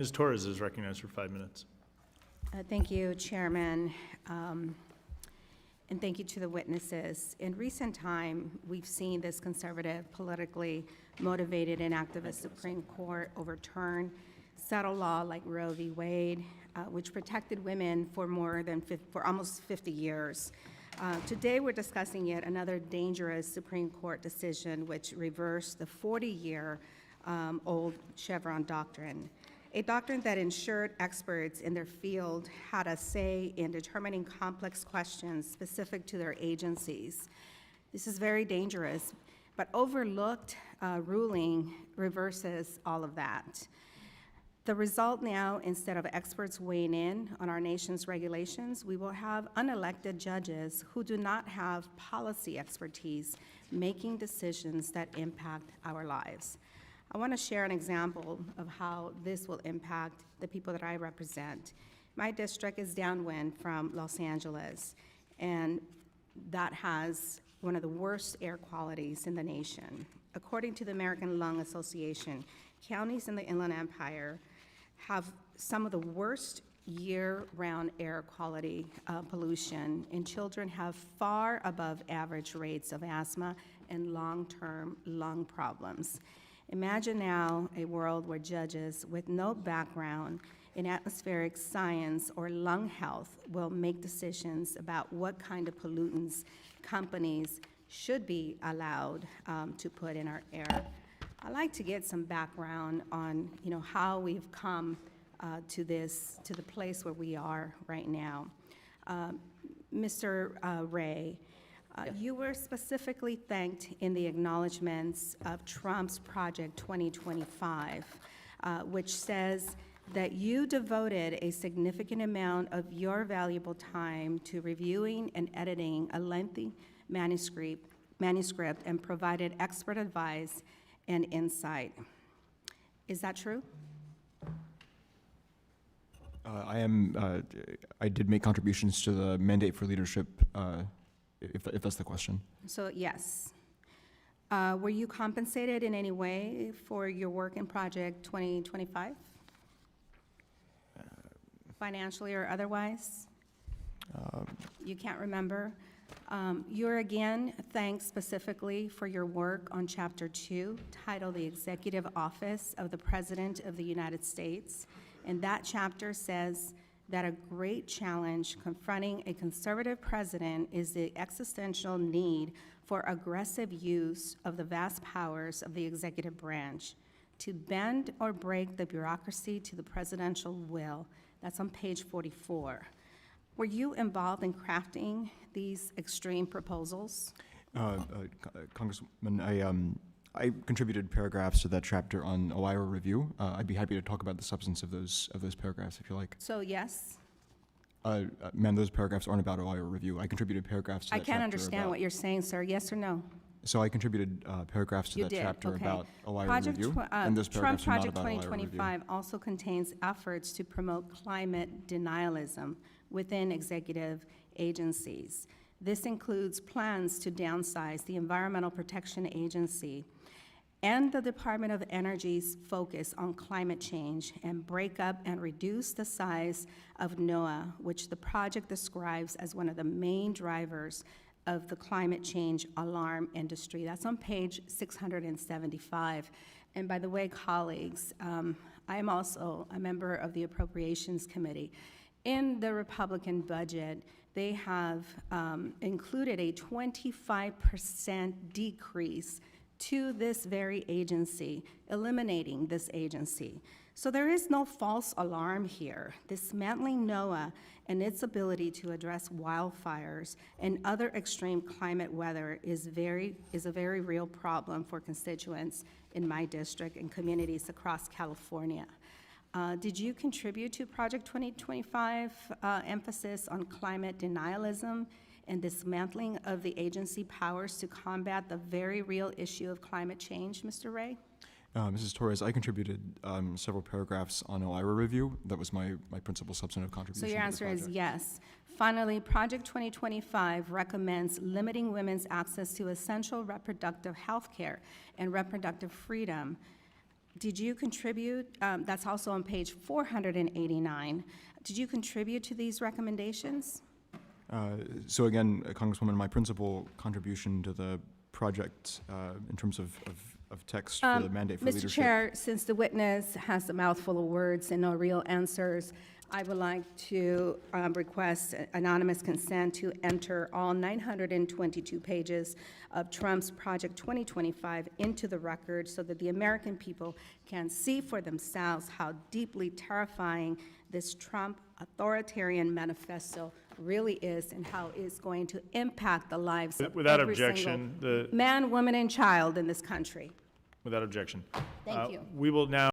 Ms. Torres is recognized for 5 minutes. Thank you, Chairman, and thank you to the witnesses. In recent time, we've seen this conservative, politically motivated and activist Supreme Court overturn settled law like Roe v. Wade, which protected women for almost 50 years. Today, we're discussing yet another dangerous Supreme Court decision which reversed the 40-year old Chevron doctrine. A doctrine that ensured experts in their field had a say in determining complex questions specific to their agencies. This is very dangerous, but overlooked ruling reverses all of that. The result now, instead of experts weighing in on our nation's regulations, we will have unelected judges who do not have policy expertise making decisions that impact our lives. I want to share an example of how this will impact the people that I represent. My district is downwind from Los Angeles, and that has one of the worst air qualities in the nation. According to the American Lung Association, counties in the Inland Empire have some of the worst year-round air quality pollution, and children have far above average rates of asthma and long-term lung problems. Imagine now a world where judges with no background in atmospheric science or lung health will make decisions about what kind of pollutants companies should be allowed to put in our air. I'd like to get some background on, how we've come to the place where we are right now. Mr. Ray, you were specifically thanked in the acknowledgments of Trump's Project 2025, which says that you devoted a significant amount of your valuable time to reviewing and editing a lengthy manuscript and provided expert advice and insight. Is that true? I did make contributions to the mandate for leadership, if that's the question. So, yes. Were you compensated in any way for your work in Project 2025? Financially or otherwise? You can't remember? You're again thanked specifically for your work on Chapter 2, titled The Executive Office of the President of the United States. And that chapter says that a great challenge confronting a conservative president is the existential need for aggressive use of the vast powers of the executive branch to bend or break the bureaucracy to the presidential will. That's on page 44. Were you involved in crafting these extreme proposals? Congressman, I contributed paragraphs to that chapter on OIRA review. I'd be happy to talk about the substance of those paragraphs if you like. So, yes? Ma'am, those paragraphs aren't about OIRA review. I contributed paragraphs to that chapter. I can't understand what you're saying, sir. Yes or no? So I contributed paragraphs to that chapter about OIRA review, and those paragraphs are not about OIRA review. Trump Project 2025 also contains efforts to promote climate denialism within executive agencies. This includes plans to downsize the Environmental Protection Agency and the Department of Energy's focus on climate change and break up and reduce the size of NOAA, which the project describes as one of the main drivers of the climate change alarm industry. That's on page 675. And by the way, colleagues, I am also a member of the Appropriations Committee. In the Republican budget, they have included a 25% decrease to this very agency, eliminating this agency. So there is no false alarm here. Dismantling NOAA and its ability to address wildfires and other extreme climate weather is a very real problem for constituents in my district and communities across California. Did you contribute to Project 2025 emphasis on climate denialism and dismantling of the agency powers to combat the very real issue of climate change, Mr. Ray? Mrs. Torres, I contributed several paragraphs on OIRA review. That was my principal substantive contribution. So your answer is yes. Finally, Project 2025 recommends limiting women's access to essential reproductive health care and reproductive freedom. Did you contribute, that's also on page 489, did you contribute to these recommendations? So again, Congresswoman, my principal contribution to the project in terms of text for the mandate for leadership. Mr. Chair, since the witness has a mouthful of words and no real answers, I would like to request anonymous consent to enter all 922 pages of Trump's Project 2025 into the record so that the American people can see for themselves how deeply terrifying this Trump authoritarian manifesto really is and how it's going to impact the lives of Without every objection, single man, woman, and child in this country. Without objection. Thank you. We will now